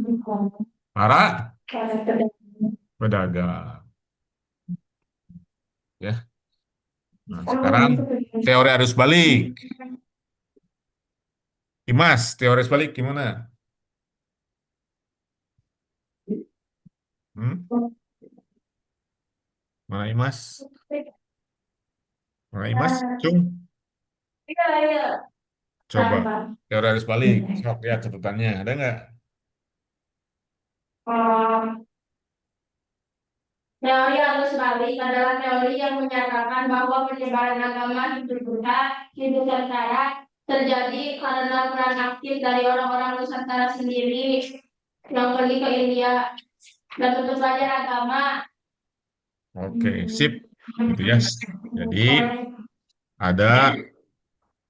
[SPEAKER 3] para pedagang, ya. Nah, sekarang teori arus balik. Imas, teori arus balik gimana? Hmm? Mana Imas? Mana Imas? Cung,
[SPEAKER 2] Iya, iya.
[SPEAKER 3] coba.
[SPEAKER 2] Tanpa.
[SPEAKER 3] Teori arus balik. Sok lihat catatannya. Ada nggak?
[SPEAKER 2] Teori arus balik adalah teori yang menyatakan bahwa penyebaran agama Hindu Buddha di Nusantara terjadi karena peran aktif dari orang-orang Nusantara sendiri yang pergi ke India dan untuk belajar agama.
[SPEAKER 3] Oke, sip. Gitu ya. Jadi ada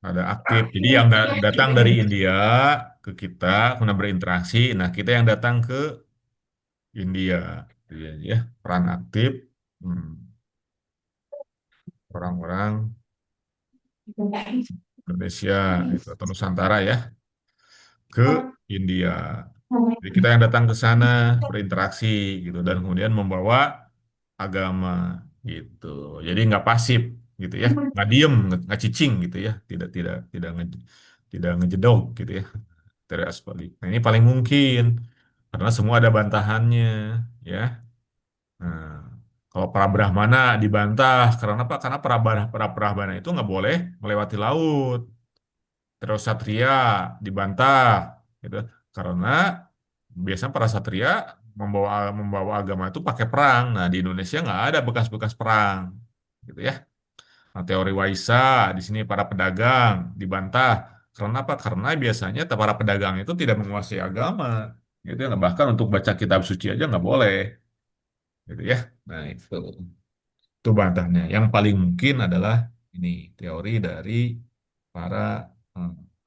[SPEAKER 3] ada aktif. Jadi yang datang dari India ke kita, kemudian berinteraksi. Nah, kita yang datang ke India. Gitu ya. Peran aktif hmm, orang-orang Indonesia itu, atau Nusantara ya ke India. Jadi kita yang datang ke sana berinteraksi gitu dan kemudian membawa agama gitu. Jadi nggak pasif gitu ya, nggak diem, nggak cicing gitu ya, tidak ngejedok gitu ya. Teras balik. Nah, ini paling mungkin karena semua ada bantahannya ya. Nah, kalau para Brahmana dibantah karena apa? Karena para Brahmana itu nggak boleh melewati laut. Terus Satria dibantah gitu karena biasanya para satria membawa membawa agama itu pakai perang. Nah, di Indonesia nggak ada bekas-bekas perang gitu ya. Nah, teori Waisa di sini para pedagang dibantah karena apa? Karena biasanya para pedagang itu tidak menguasai agama gitu ya. Nah, bahkan untuk baca kitab suci aja nggak boleh gitu ya. Nah, itu bantahnya. Yang paling mungkin adalah ini teori dari para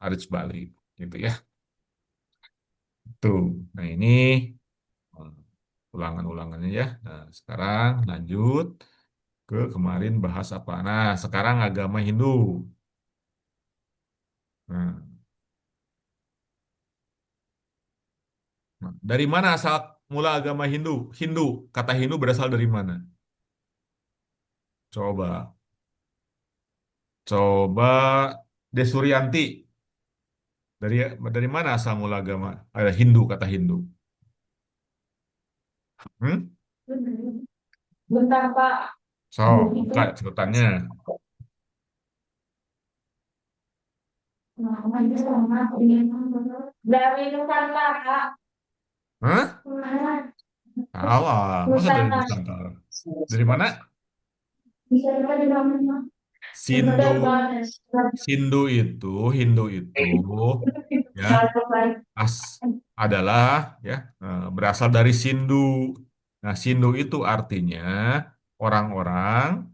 [SPEAKER 3] Arits Bali gitu ya. Tuh. Nah, ini eh, ulangan-ulangannya ya. Nah, sekarang lanjut ke kemarin bahas apa. Nah, sekarang agama Hindu. Nah, dari mana asal mula agama Hindu? Hindu, kata Hindu berasal dari mana? Coba. Coba Desuryanti. Dari dari mana asal mula agama? Ada Hindu, kata Hindu. Hmm?
[SPEAKER 2] Bentar, Pak.
[SPEAKER 3] So, buka catatannya.
[SPEAKER 2] Dari Nusantara.
[SPEAKER 3] Hah? Salah. Masa dari
[SPEAKER 2] Nusantara.
[SPEAKER 3] Nusantara? Dari mana?
[SPEAKER 2] Bisa di mana?
[SPEAKER 3] Sindu. Hindu itu ya as adalah ya berasal dari Sindu. Nah, Sindu itu artinya orang-orang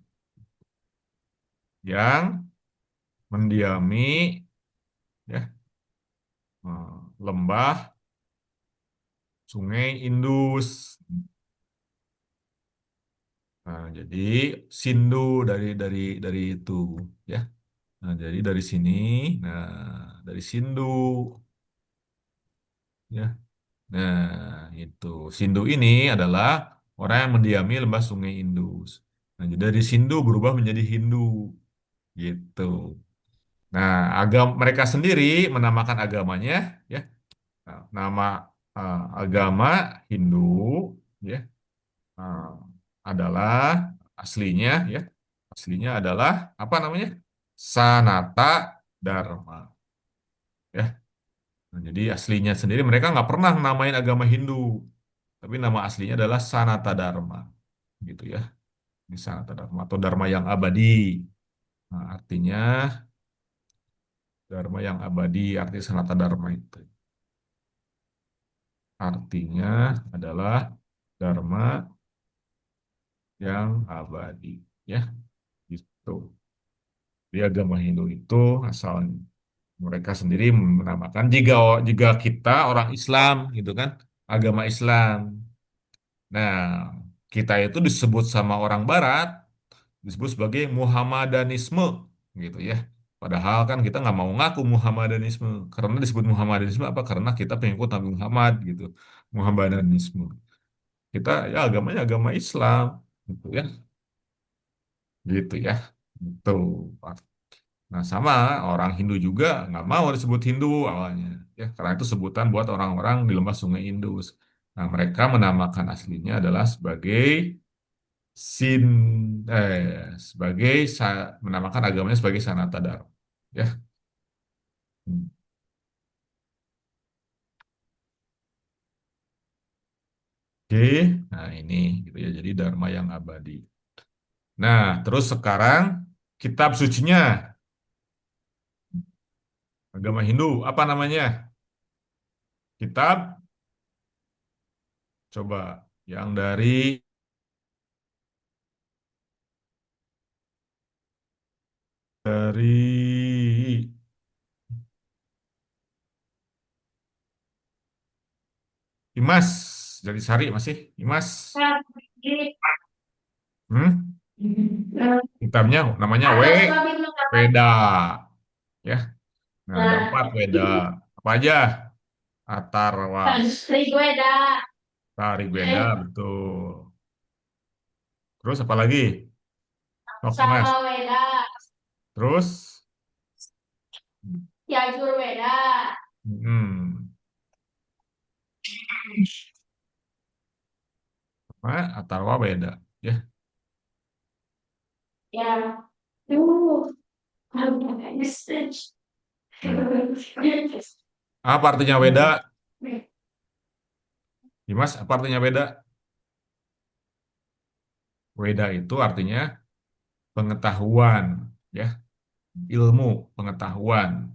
[SPEAKER 3] yang mendiami ya lembah Sungai Indus. Nah, jadi Sindu dari itu ya. Nah, jadi dari sini, nah dari Sindu ya. Nah, itu Sindu ini adalah orang yang mendiami lembah Sungai Indus. Nah, jadi dari Sindu berubah menjadi Hindu gitu. Nah, mereka sendiri menamakan agamanya ya. Nah, nama agama Hindu ya eh, adalah aslinya ya. Aslinya adalah apa namanya? Sanata Dharma ya. Nah, jadi aslinya sendiri mereka nggak pernah namain agama Hindu, tapi nama aslinya adalah Sanata Dharma gitu ya. Ini Sanata Dharma atau Dharma yang abadi. Nah, artinya Dharma yang abadi, arti Sanata Dharma itu. Artinya adalah Dharma yang abadi ya gitu. Di agama Hindu itu asalnya mereka sendiri menamakan jika jika kita orang Islam gitu kan, agama Islam. Nah, kita itu disebut sama orang Barat disebut sebagai Muhammadanisme gitu ya. Padahal kan kita nggak mau ngaku Muhammadanisme karena disebut Muhammadanisme apa? Karena kita pengikut Nabi Muhammad gitu. Muhammadanisme. Kita ya agamanya agama Islam gitu ya. Gitu ya. Itu. Nah, sama orang Hindu juga nggak mau disebut Hindu awalnya ya karena itu sebutan buat orang-orang di lembah Sungai Indus. Nah, mereka menamakan aslinya adalah sebagai Sin sebagai menamakan agamanya sebagai Sanata Dharma. Ya. Hmm. Oke, nah ini gitu ya. Jadi Dharma yang abadi. Nah, terus sekarang kitab sucinya agama Hindu apa namanya? Kitab coba yang dari Imas dari Sari masih Imas. Hmm? Kitabnya namanya
[SPEAKER 2] Ada sebab itu
[SPEAKER 3] Weda ya. Nah, ada 4 Weda. Apa aja? Atharwa,
[SPEAKER 2] Rigweda,
[SPEAKER 3] Rigveda, betul. Terus apa lagi? Sok Mas.
[SPEAKER 2] Samaweda,
[SPEAKER 3] Terus,
[SPEAKER 2] Yajurweda,
[SPEAKER 3] hmm, apa? Atharwa Weda, ya.
[SPEAKER 2] ya.
[SPEAKER 3] Apa artinya Weda? Dimas, apa artinya Weda? Weda itu artinya pengetahuan, ya, ilmu, pengetahuan.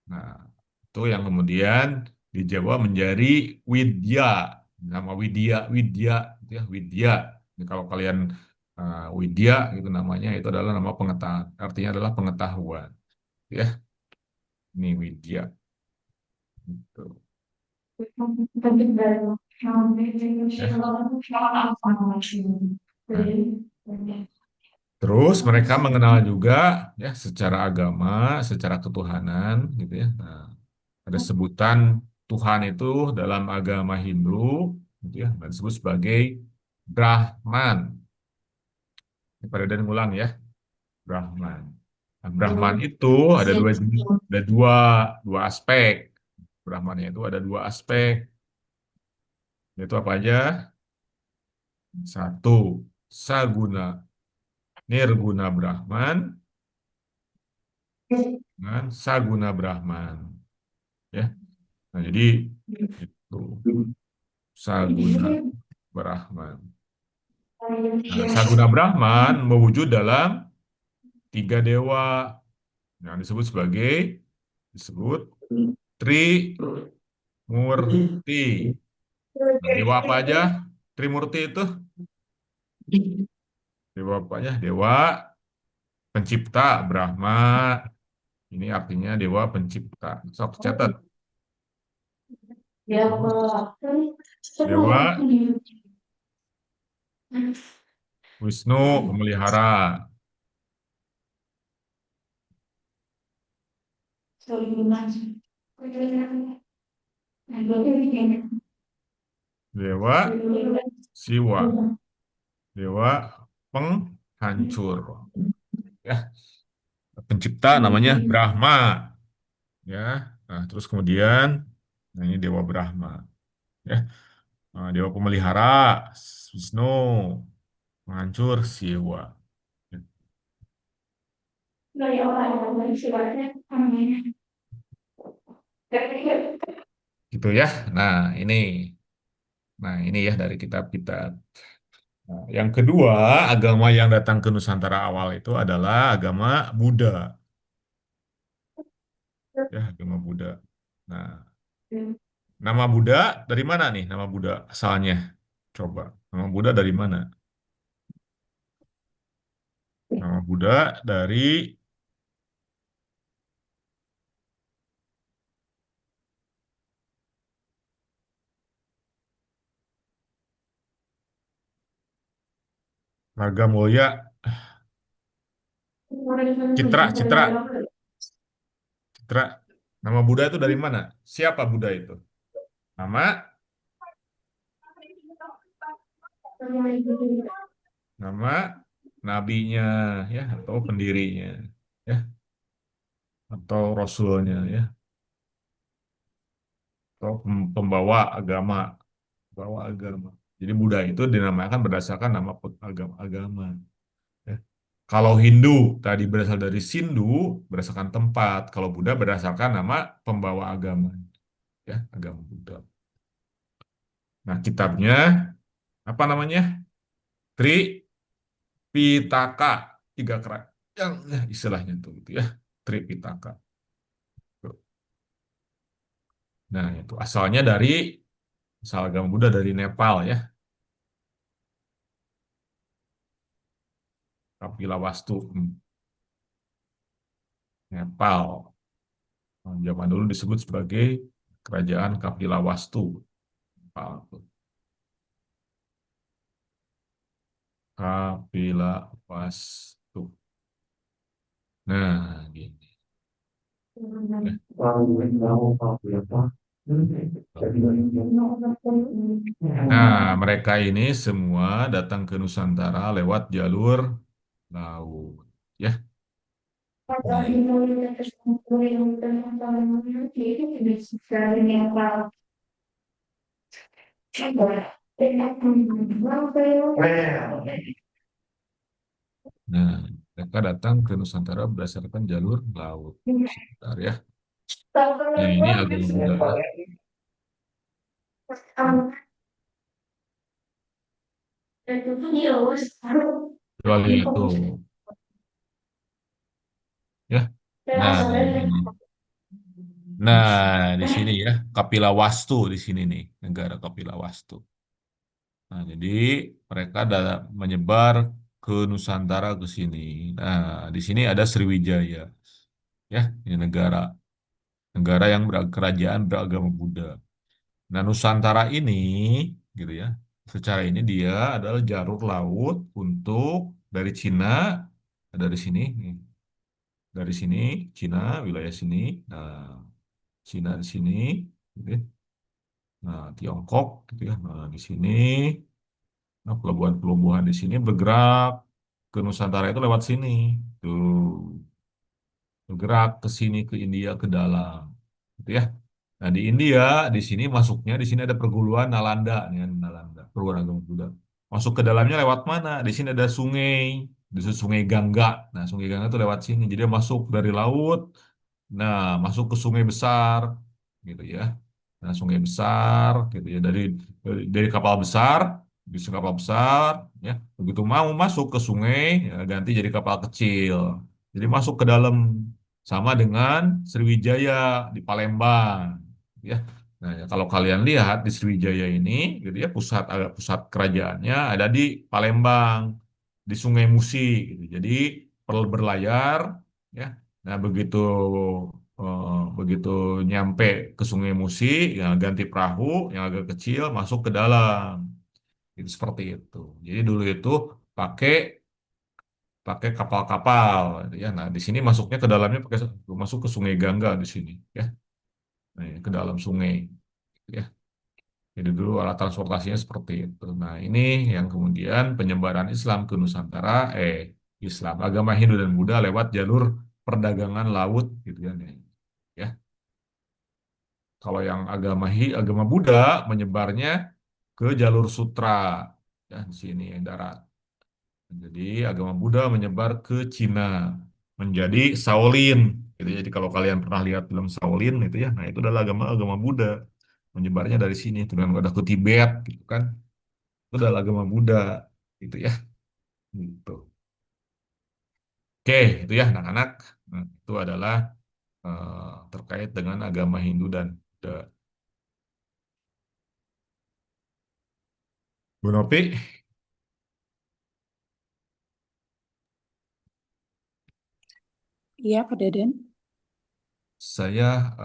[SPEAKER 3] Nah, itu yang kemudian dijawab menjadi Widya, nama Widya, Widya, gitu ya, Widya. Jadi kalau kalian Widya itu namanya itu adalah nama pengetahuan, artinya adalah pengetahuan, ya. Ini Widya. Gitu. Ya. Nah, terus mereka mengenal juga ya secara agama, secara ketuhanan gitu ya. Nah, ada sebutan Tuhan itu dalam agama Hindu gitu ya, disebut sebagai Brahman. Pada dan ngulang ya. Brahman. Nah, Brahman itu ada dua aspek. Brahmannya itu ada dua aspek. Yaitu apa aja? Satu, saguna, nirguna Brahman, dengan saguna Brahman. Ya. Nah, jadi itu saguna Brahman. Nah, saguna Brahman mewujud dalam tiga dewa yang disebut Trimurti. Nah, dewa apa aja? Trimurti itu dewa apa aja? Dewa pencipta Brahma. Ini artinya dewa pencipta. Sok catat. Dewa Wisnu pemelihara. Dewa Siwa. Dewa penghancur. Ya, pencipta namanya Brahma. Ya, nah, terus kemudian, nah ini Dewa Brahma. Ya, nah, Dewa pemelihara Wisnu, penghancur Siwa. Gitu ya. Nah ini ya dari kitab-kitab. Nah, yang kedua, agama yang datang ke Nusantara awal itu adalah agama Buddha. Ya, agama Buddha. Nah, nama Buddha dari mana nih? Nama Buddha asalnya. Coba, nama Buddha dari mana? Nama Buddha dari Raga Mulia Citra. Nama Buddha itu dari mana? Siapa Buddha itu? Nama nama nabinya ya atau pendirinya ya atau rasulnya ya atau pembawa agama. Jadi Buddha itu dinamakan berdasarkan nama agama. Ya. Kalau Hindu tadi berasal dari Sindu, berdasarkan tempat. Kalau Buddha berdasarkan nama pembawa agama, ya agama Buddha. Nah kitabnya apa namanya? Tripitaka, tiga kerat yang istilahnya tuh gitu ya Tripitaka. Nah itu asalnya dari asal agama Buddha dari Nepal ya, Kapilawastu. Nepal. Nah, zaman dulu disebut sebagai Kerajaan Kapilawastu. Nepal. Kapilawastu. Nah, gini. Nah, mereka ini semua datang ke Nusantara lewat jalur laut. Ya. Nah, mereka datang ke Nusantara berdasarkan jalur laut. Sebentar ya. Nah, ini agama Buddha. Kecuali itu. Ya. Nah, di sini ya, Kapilawastu di sini nih, negara Kapilawastu. Nah, jadi mereka menyebar ke Nusantara ke sini. Nah, di sini ada Sriwijaya. Ya, ini negara yang kerajaan beragama Buddha. Nah, Nusantara ini gitu ya. Secara ini dia adalah jalur laut untuk dari Cina, dari sini nih. Dari sini Cina, wilayah sini. Nah, Cina di sini gitu ya. Nah, Tiongkok gitu ya. Nah, di sini nah, pelabuhan-pelabuhan di sini bergerak ke Nusantara itu lewat sini. Tuh, bergerak ke sini ke India ke dalam. Gitu ya. Nah, di India, di sini masuknya, di sini ada perguruan Nalanda, nih, kan, Nalanda, perguruan agama Buddha. Masuk ke dalamnya lewat mana? Di sini ada sungai, di sungai Gangga. Nah, sungai Gangga itu lewat sini. Jadi dia masuk dari laut, nah masuk ke sungai besar, gitu ya. Nah, sungai besar, gitu ya. Dari kapal besar, bisa kapal besar, ya. Begitu mau masuk ke sungai, ya, ganti jadi kapal kecil. Jadi masuk ke dalam sama dengan Sriwijaya di Palembang, ya. Nah, ya, kalau kalian lihat di Sriwijaya ini, gitu ya, pusat kerajaannya ada di Palembang, di Sungai Musi, gitu. Jadi perlu berlayar, ya. Nah, begitu nyampe ke Sungai Musi, ya ganti perahu yang agak kecil masuk ke dalam, itu seperti itu. Jadi dulu itu pakai pakai kapal-kapal, gitu ya. Nah, di sini masuknya ke dalamnya pakai masuk ke Sungai Gangga di sini, ya. Nah, ya, ke dalam sungai, ya. Jadi dulu alat transportasinya seperti itu. Nah, ini yang kemudian penyebaran Islam ke Nusantara, Islam, agama Hindu dan Buddha lewat jalur perdagangan laut, gitu kan, ya. Ya. Kalau yang agama Buddha menyebarnya ke jalur sutra, ya, di sini darat. Jadi agama Buddha menyebar ke Cina, menjadi Shaolin. Gitu. Jadi kalau kalian pernah lihat film Shaolin itu ya, nah itu adalah agama agama Buddha, menyebarnya dari sini. Dengan ada ke Tibet, gitu kan, itu adalah agama Buddha, gitu ya. Gitu. Oke, itu ya anak-anak. Nah, itu adalah terkait dengan agama Hindu dan Buddha. Bu Nopi,
[SPEAKER 1] Iya, Pak Deden.
[SPEAKER 3] saya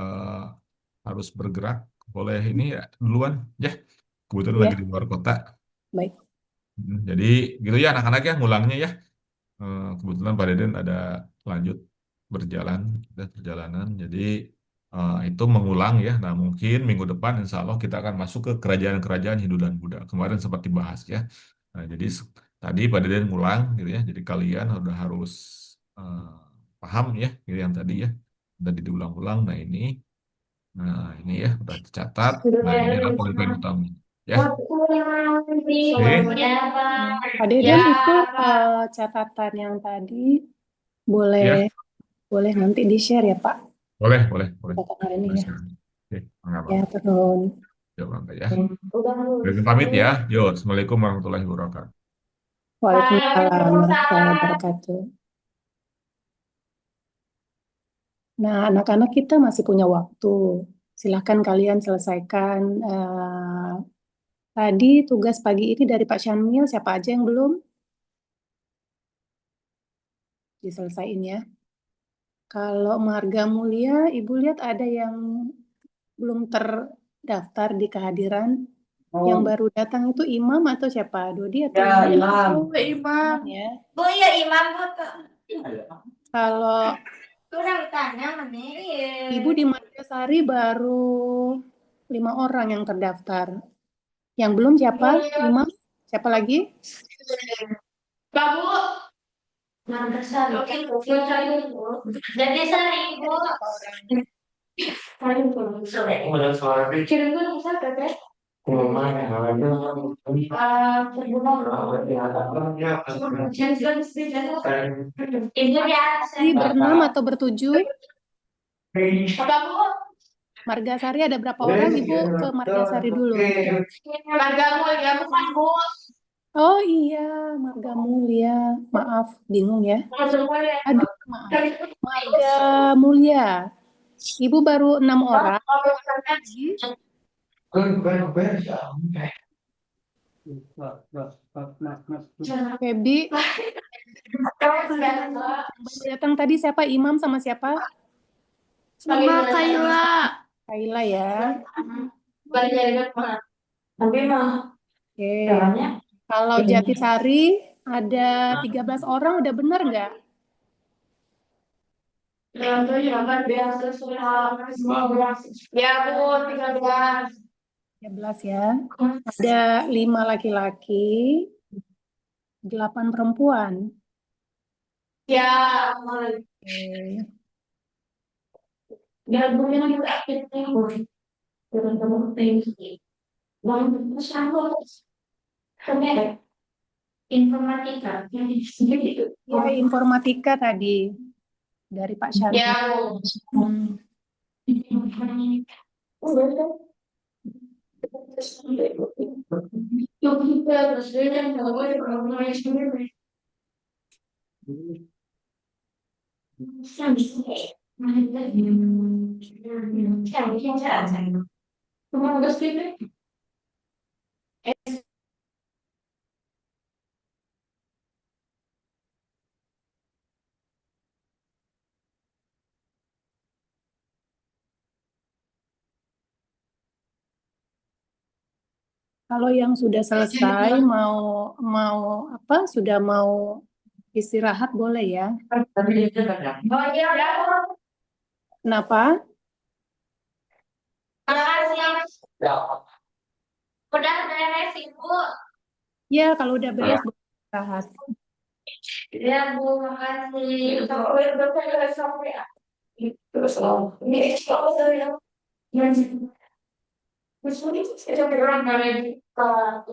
[SPEAKER 3] harus bergerak. Boleh ini ya duluan, ya. Kebetulan lagi
[SPEAKER 1] Iya,
[SPEAKER 3] di luar kota.
[SPEAKER 1] baik.
[SPEAKER 3] Jadi gitu ya anak-anak ya ngulangnya ya. Kebetulan Pak Deden ada lanjut berjalan, kita perjalanan. Jadi itu mengulang ya. Nah mungkin minggu depan Insya Allah kita akan masuk ke kerajaan-kerajaan Hindu dan Buddha. Kemarin sempat dibahas ya. Nah jadi tadi Pak Deden ngulang gitu ya. Jadi kalian udah harus eh, paham ya, gitu yang tadi ya. Dan diulang-ulang. Nah ini ya udah dicatat. Nah ini adalah poin-poin utama. Ya, oke.
[SPEAKER 1] Pak Deden itu catatan yang tadi boleh
[SPEAKER 3] Ya,
[SPEAKER 1] boleh nanti di-share ya, Pak.
[SPEAKER 3] boleh, boleh, boleh.
[SPEAKER 1] Catatan hari ini
[SPEAKER 3] Boleh
[SPEAKER 1] ya.
[SPEAKER 3] sekarang. Oke, enggak
[SPEAKER 1] Ya,
[SPEAKER 3] apa-apa.
[SPEAKER 1] turun.
[SPEAKER 3] Ya, Bangga ya. Berikan pamit ya. Yo, Assalamualaikum warahmatullahi wabarakatuh.
[SPEAKER 1] Waalaikumsalam warahmatullahi wabarakatuh. Nah, anak-anak kita masih punya waktu. Silahkan kalian selesaikan. Tadi tugas pagi ini dari Pak Syamil, siapa aja yang belum diselesaikan ya? Kalau Marga Mulia, Ibu lihat ada yang belum terdaftar di kehadiran. Yang baru datang itu Imam atau siapa? Dodi atau Imam? Imam ya.
[SPEAKER 2] Bu, ya Imam Bu.
[SPEAKER 1] Kalau
[SPEAKER 2] Kurang tanya mana?
[SPEAKER 1] Ibu di Margasari baru 5 orang yang terdaftar. Yang belum siapa? Imam? Siapa lagi?
[SPEAKER 2] Pak Bu. Mantesan. Oke, jadi 1.000. Kirim dulu bisa kan? Ibu ya.
[SPEAKER 1] Berenam atau bertujuh?
[SPEAKER 2] Apa Bu?
[SPEAKER 1] Margasari ada berapa orang? Ibu ke Margasari dulu.
[SPEAKER 2] Marga Mulia bukan Bu.
[SPEAKER 1] Oh iya, Marga Mulia. Maaf, bingung ya. Aduh, maaf. Marga Mulia. Ibu baru 6 orang. Feby, baru datang tadi siapa? Imam sama siapa?
[SPEAKER 2] Sama Kaila.
[SPEAKER 1] Kaila ya.
[SPEAKER 2] Tapi mah
[SPEAKER 1] Oke.
[SPEAKER 2] caranya
[SPEAKER 1] Kalau Jatisari ada 13 orang, udah benar nggak?
[SPEAKER 2] ya Bu, 13.
[SPEAKER 1] 13 ya. Ada 5 laki-laki, 8 perempuan.
[SPEAKER 2] Ya,
[SPEAKER 1] Oke.
[SPEAKER 2] gabungnya juga aktif teman-teman tinggi. Bang, sama informatika yang sendiri.
[SPEAKER 1] Ya, informatika tadi dari Pak Syanti.
[SPEAKER 2] Ya,
[SPEAKER 1] Hmm. Kalau yang sudah selesai mau mau apa? Sudah mau istirahat boleh ya?
[SPEAKER 2] Oh iya, udah.
[SPEAKER 1] Kenapa?
[SPEAKER 2] Makasih. Udah beres, Ibu.
[SPEAKER 1] Ya, kalau udah beres boleh istirahat.
[SPEAKER 2] Ya, Bu, makasih. Sampai terus ini kalau yang terus ini saya orang dari kita